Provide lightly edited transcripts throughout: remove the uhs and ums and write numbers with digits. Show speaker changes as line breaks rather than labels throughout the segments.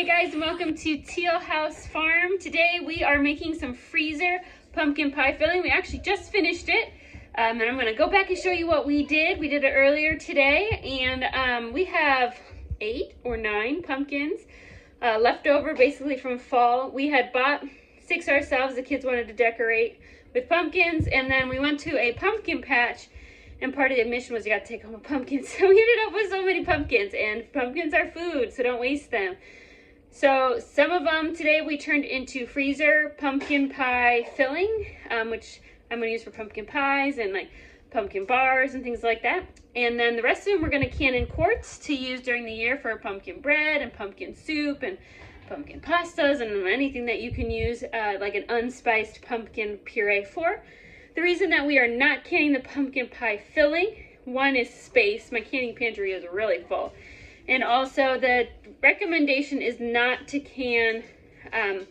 Hey guys, and welcome to Teal House Farm. Today we are making some freezer pumpkin pie filling. We actually just finished it, and I'm going to go back and show you what we did. We did it earlier today, and we have 8 or 9 pumpkins left over basically from fall. We had bought 6 ourselves. The kids wanted to decorate with pumpkins, and then we went to a pumpkin patch, and part of the admission was you got to take home a pumpkin. So we ended up with so many pumpkins, and pumpkins are food, so don't waste them. So some of them today we turned into freezer pumpkin pie filling, which I'm going to use for pumpkin pies and like pumpkin bars and things like that. And then the rest of them we're going to can in quarts to use during the year for pumpkin bread and pumpkin soup and pumpkin pastas and anything that you can use like an unspiced pumpkin puree for. The reason that we are not canning the pumpkin pie filling, one is space. My canning pantry is really full. And also the recommendation is not to can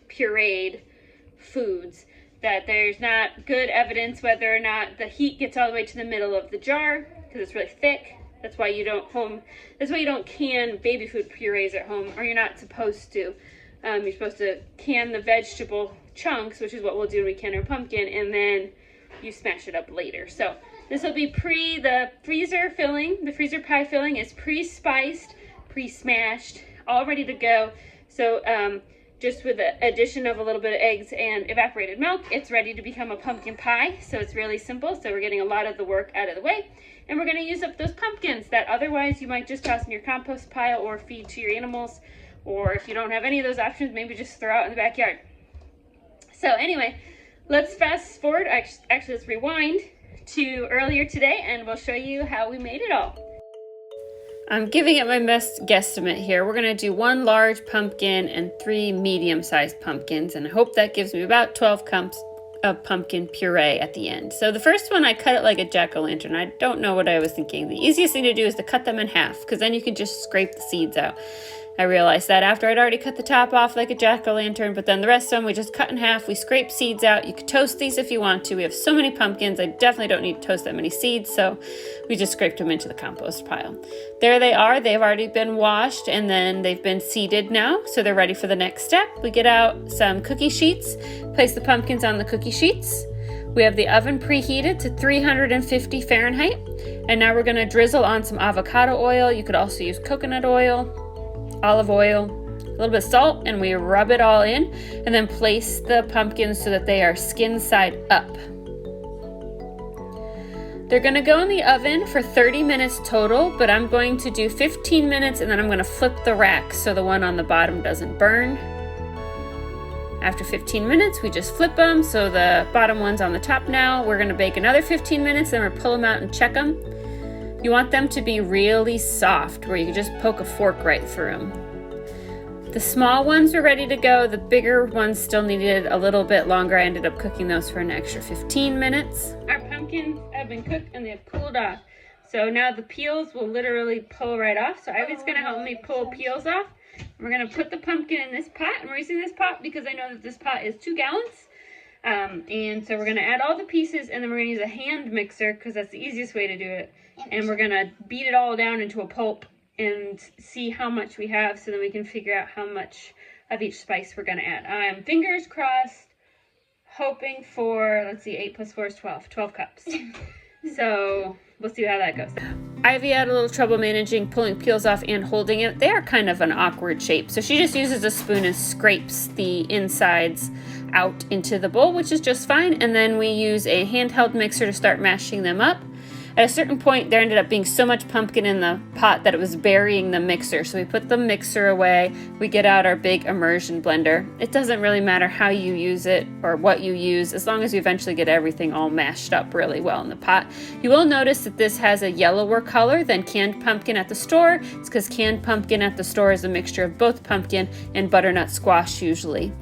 pureed foods. That there's not good evidence whether or not the heat gets all the way to the middle of the jar because it's really thick. That's why you don't can baby food purees at home, or you're not supposed to. You're supposed to can the vegetable chunks, which is what we'll do when we can our pumpkin, and then you smash it up later. So this will be the freezer filling. The freezer pie filling is pre-spiced, pre-smashed, all ready to go. So just with the addition of a little bit of eggs and evaporated milk, it's ready to become a pumpkin pie. So it's really simple. So we're getting a lot of the work out of the way. And we're going to use up those pumpkins that otherwise you might just toss in your compost pile or feed to your animals. Or if you don't have any of those options, maybe just throw out in the backyard. So anyway, let's fast forward. Actually, let's rewind to earlier today and we'll show you how we made it all. I'm giving it my best guesstimate here. We're going to do 1 large pumpkin and 3 medium-sized pumpkins, and I hope that gives me about 12 cups of pumpkin puree at the end. So the first one, I cut it like a jack-o'-lantern. I don't know what I was thinking. The easiest thing to do is to cut them in half, because then you can just scrape the seeds out. I realized that after I'd already cut the top off like a jack-o'-lantern, but then the rest of them we just cut in half. We scrape seeds out. You could toast these if you want to. We have so many pumpkins, I definitely don't need to toast that many seeds, so we just scraped them into the compost pile. There they are. They've already been washed, and then they've been seeded now, so they're ready for the next step. We get out some cookie sheets, place the pumpkins on the cookie sheets. We have the oven preheated to 350 Fahrenheit, and now we're going to drizzle on some avocado oil. You could also use coconut oil, olive oil, a little bit of salt, and we rub it all in and then place the pumpkins so that they are skin side up. They're going to go in the oven for 30 minutes total, but I'm going to do 15 minutes and then I'm going to flip the rack so the one on the bottom doesn't burn. After 15 minutes, we just flip them so the bottom one's on the top now. We're going to bake another 15 minutes, then we'll pull them out and check them. You want them to be really soft, where you can just poke a fork right through them. The small ones are ready to go. The bigger ones still needed a little bit longer. I ended up cooking those for an extra 15 minutes. Our pumpkins have been cooked and they've cooled off. So now the peels will literally pull right off. So Ivy's going to help me pull peels off. We're going to put the pumpkin in this pot. I'm using this pot because I know that this pot is 2 gallons. And so we're going to add all the pieces, and then we're going to use a hand mixer because that's the easiest way to do it. And we're going to beat it all down into a pulp and see how much we have so then we can figure out how much of each spice we're going to add. I'm fingers crossed, hoping for, let's see, 8 plus 4 is 12 cups. So we'll see how that goes. Ivy had a little trouble managing pulling peels off and holding it. They are kind of an awkward shape. So she just uses a spoon and scrapes the insides out into the bowl, which is just fine. And then we use a handheld mixer to start mashing them up. At a certain point, there ended up being so much pumpkin in the pot that it was burying the mixer. So we put the mixer away. We get out our big immersion blender. It doesn't really matter how you use it or what you use, as long as you eventually get everything all mashed up really well in the pot. You will notice that this has a yellower color than canned pumpkin at the store. It's because canned pumpkin at the store is a mixture of both pumpkin and butternut squash usually.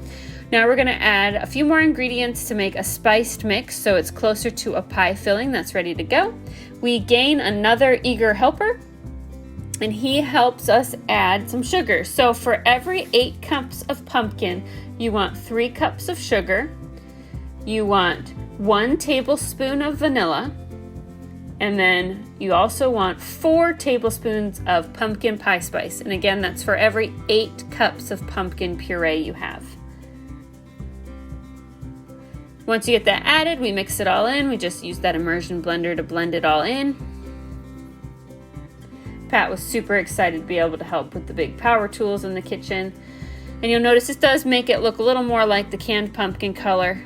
Now we're going to add a few more ingredients to make a spiced mix so it's closer to a pie filling that's ready to go. We gain another eager helper, and he helps us add some sugar. So for every 8 cups of pumpkin, you want 3 cups of sugar, you want 1 tablespoon of vanilla, And then you also want 4 tablespoons of pumpkin pie spice. And again, that's for every 8 cups of pumpkin puree you have. Once you get that added, we mix it all in. We just use that immersion blender to blend it all in. Pat was super excited to be able to help with the big power tools in the kitchen. And you'll notice this does make it look a little more like the canned pumpkin color.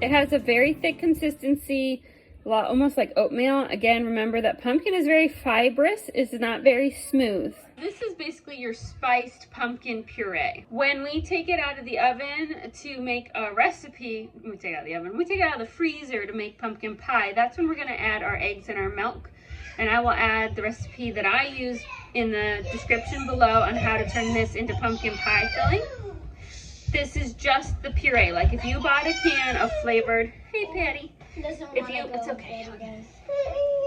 It has a very thick consistency, almost like oatmeal. Again, remember that pumpkin is very fibrous, it's not very smooth. This is basically your spiced pumpkin puree. When we take it out of the oven to make a recipe, we take it out of the freezer to make pumpkin pie, that's when we're gonna add our eggs and our milk. And I will add the recipe that I use in the description below on how to turn this into pumpkin pie filling. This is just the puree. Like if you bought a can of flavored, hey Patty, it's okay.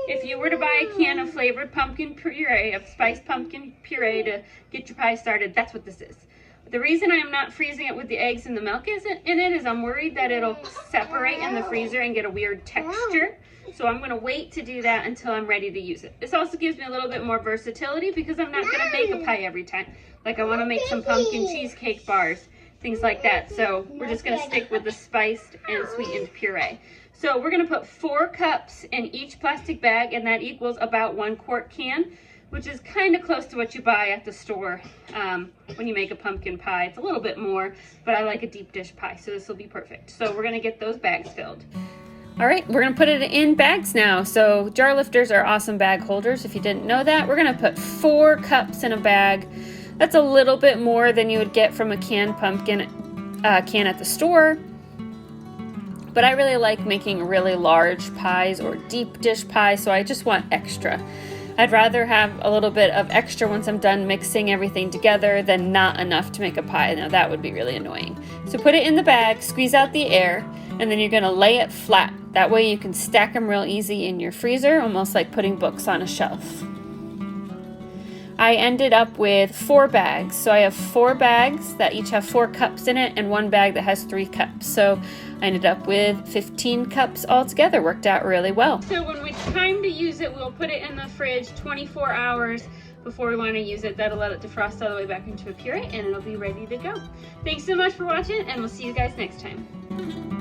If you were to buy a can of flavored pumpkin puree, of spiced pumpkin puree to get your pie started, that's what this is. The reason I am not freezing it with the eggs and the milk in it is I'm worried that it'll separate in the freezer and get a weird texture. So I'm gonna wait to do that until I'm ready to use it. This also gives me a little bit more versatility because I'm not gonna make a pie every time. Like I wanna make some pumpkin cheesecake bars, things like that. So we're just gonna stick with the spiced and sweetened puree. So we're gonna put 4 cups in each plastic bag, and that equals about 1 quart can, which is kind of close to what you buy at the store when you make a pumpkin pie. It's a little bit more, but I like a deep dish pie, so this will be perfect. So we're gonna get those bags filled. All right, we're gonna put it in bags now. So jar lifters are awesome bag holders. If you didn't know that, we're gonna put 4 cups in a bag. That's a little bit more than you would get from a canned pumpkin can at the store. But I really like making really large pies or deep dish pies, so I just want extra. I'd rather have a little bit of extra once I'm done mixing everything together than not enough to make a pie. Now that would be really annoying. So put it in the bag, squeeze out the air, and then you're gonna lay it flat. That way you can stack them real easy in your freezer, almost like putting books on a shelf. I ended up with 4 bags. So I have 4 bags that each have 4 cups in it and 1 bag that has 3 cups. So I ended up with 15 cups altogether. Worked out really well. So when it's time to use it, we'll put it in the fridge 24 hours before we want to use it. That'll let it defrost all the way back into a puree and it'll be ready to go. Thanks so much for watching, and we'll see you guys next time.